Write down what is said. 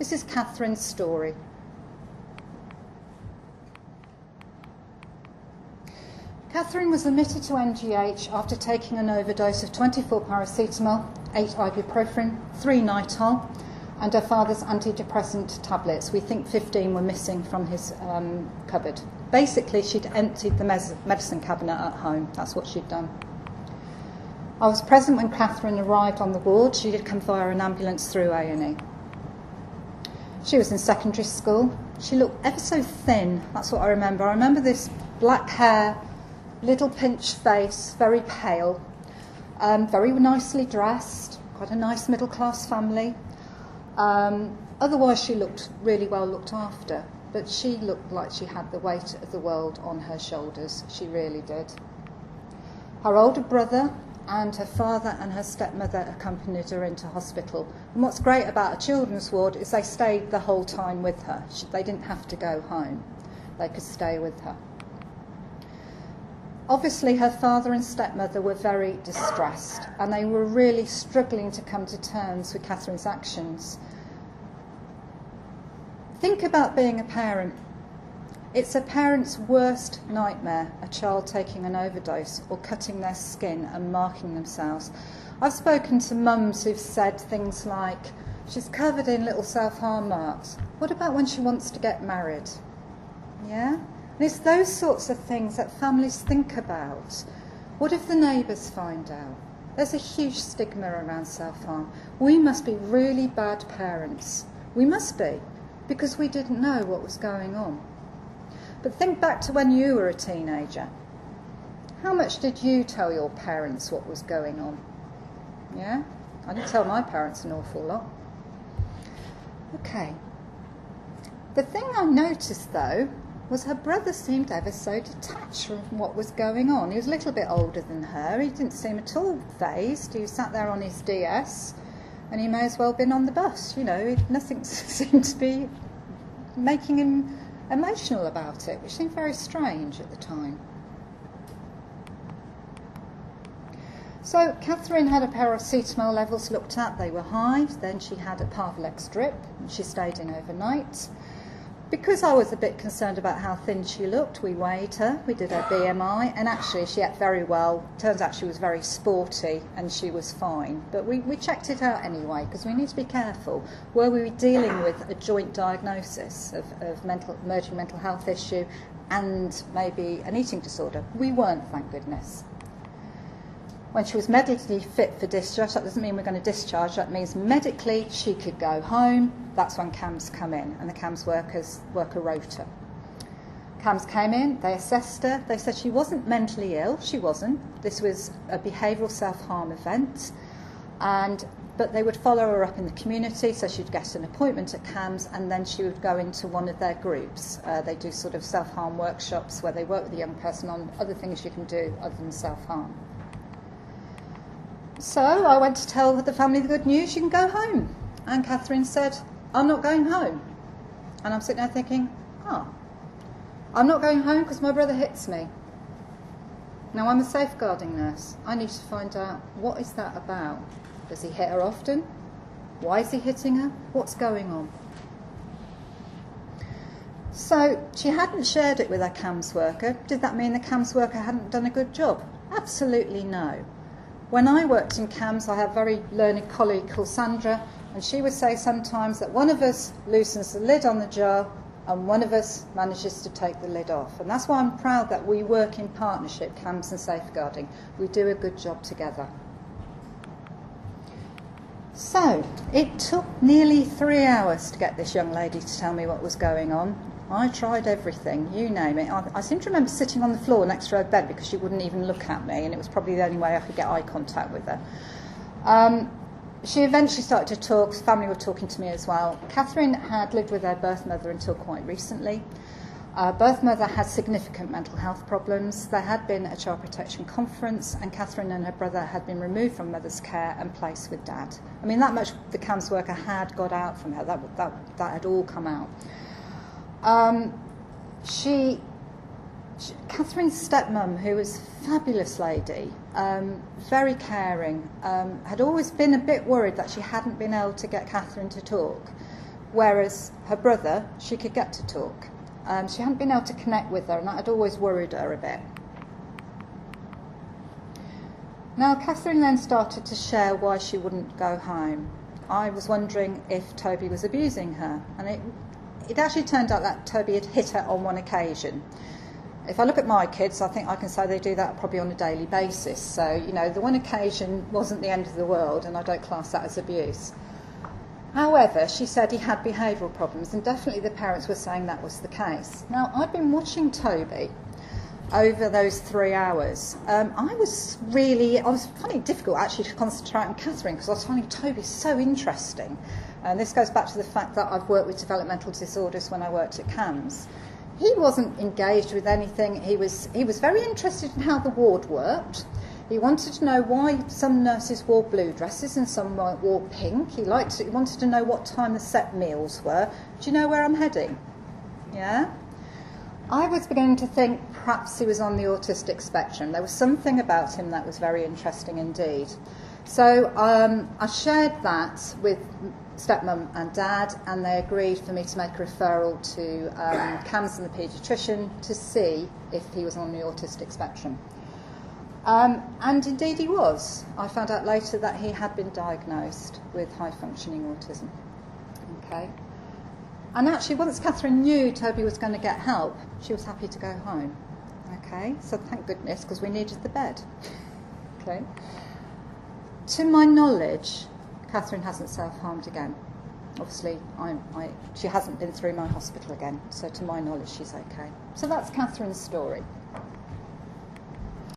This is Catherine's story. Catherine was admitted to NGH after taking an overdose of 24 paracetamol, 8 ibuprofen, 3 Nitol, and her father's antidepressant tablets. We think 15 were missing from his cupboard. Basically, she'd emptied the medicine cabinet at home. That's what she'd done. I was present when Catherine arrived on the ward. She did come via an ambulance through A&E. She was in secondary school. She looked ever so thin. That's what I remember. I remember this black hair, little pinched face, very pale, very nicely dressed, quite a nice middle-class family. Otherwise, she looked really well looked after, but she looked like she had the weight of the world on her shoulders. She really did. Her older brother and her father and her stepmother accompanied her into hospital. And what's great about a children's ward is they stayed the whole time with her. They didn't have to go home. They could stay with her. Obviously, her father and stepmother were very distressed, and they were really struggling to come to terms with Catherine's actions. Think about being a parent. It's a parent's worst nightmare, a child taking an overdose or cutting their skin and marking themselves. I've spoken to mums who've said things like, she's covered in little self-harm marks. What about when she wants to get married? Yeah? And it's those sorts of things that families think about. What if the neighbours find out? There's a huge stigma around self-harm. We must be really bad parents. We must be, because we didn't know what was going on. But think back to when you were a teenager. How much did you tell your parents what was going on? Yeah? I didn't tell my parents an awful lot. Okay. The thing I noticed, though, was her brother seemed ever so detached from what was going on. He was a little bit older than her. He didn't seem at all fazed. He sat there on his DS, and he may as well have been on the bus. You know, nothing seemed to be making him emotional about it, which seemed very strange at the time. So Catherine had her paracetamol levels looked at. They were high. Then she had a Parvalex drip, and she stayed in overnight. Because I was a bit concerned about how thin she looked, we weighed her, we did her BMI, and actually she ate very well. Turns out she was very sporty and she was fine. But we checked it out anyway, because we need to be careful. Were we dealing with a joint diagnosis of emerging mental health issue and maybe an eating disorder? We weren't, thank goodness. When she was medically fit for discharge, that doesn't mean we're going to discharge, that means medically she could go home. That's when CAMHS come in, and the CAMHS workers work a rota. CAMHS came in, they assessed her, they said she wasn't mentally ill, she wasn't. This was a behavioural self-harm event, but they would follow her up in the community, so she'd get an appointment at CAMHS, and then she would go into one of their groups. They do sort of self-harm workshops where they work with the young person on other things you can do other than self-harm. So I went to tell the family the good news, you can go home. And Catherine said, I'm not going home. And I'm sitting there thinking, I'm not going home because my brother hits me. Now I'm a safeguarding nurse. I need to find out, what is that about? Does he hit her often? Why is he hitting her? What's going on? So she hadn't shared it with her CAMHS worker. Did that mean the CAMHS worker hadn't done a good job? Absolutely no. When I worked in CAMHS, I had a very learned colleague called Sandra, and she would say sometimes that one of us loosens the lid on the jar and one of us manages to take the lid off. And that's why I'm proud that we work in partnership, CAMHS and Safeguarding. We do a good job together. So, it took nearly 3 hours to get this young lady to tell me what was going on. I tried everything, you name it. I seem to remember sitting on the floor next to her bed because she wouldn't even look at me, and it was probably the only way I could get eye contact with her. She eventually started to talk. Family were talking to me as well. Catherine had lived with her birth mother until quite recently. Birth mother had significant mental health problems. There had been a child protection conference, and Catherine and her brother had been removed from mother's care and placed with dad. I mean, that much the CAMHS worker had got out from her. That had all come out. Catherine's stepmum, who was a fabulous lady, very caring, had always been a bit worried that she hadn't been able to get Catherine to talk. whereas her brother, she could get to talk. She hadn't been able to connect with her, and that had always worried her a bit. Now, Catherine then started to share why she wouldn't go home. I was wondering if Toby was abusing her, and it actually turned out that Toby had hit her on one occasion. If I look at my kids, I think I can say they do that probably on a daily basis. So, you know, the one occasion wasn't the end of the world, and I don't class that as abuse. However, she said he had behavioural problems, and definitely the parents were saying that was the case. Now, I'd been watching Toby over those 3 hours. I was finding it difficult actually to concentrate on Catherine, because I was finding Toby so interesting. And this goes back to the fact that I've worked with developmental disorders when I worked at CAMHS. He wasn't engaged with anything. He was very interested in how the ward worked. He wanted to know why some nurses wore blue dresses and some wore pink. He wanted to know what time the set meals were. Do you know where I'm heading? Yeah? I was beginning to think perhaps he was on the autistic spectrum. There was something about him that was very interesting indeed. So I shared that with stepmum and dad, and they agreed for me to make a referral to CAMHS and the paediatrician to see if he was on the autistic spectrum. And indeed he was. I found out later that he had been diagnosed with high-functioning autism. Okay. And actually, once Catherine knew Toby was going to get help, she was happy to go home. Okay, so thank goodness, because we needed the bed. Okay. To my knowledge, Catherine hasn't self-harmed again. Obviously, she hasn't been through my hospital again, so to my knowledge, she's okay. So that's Catherine's story.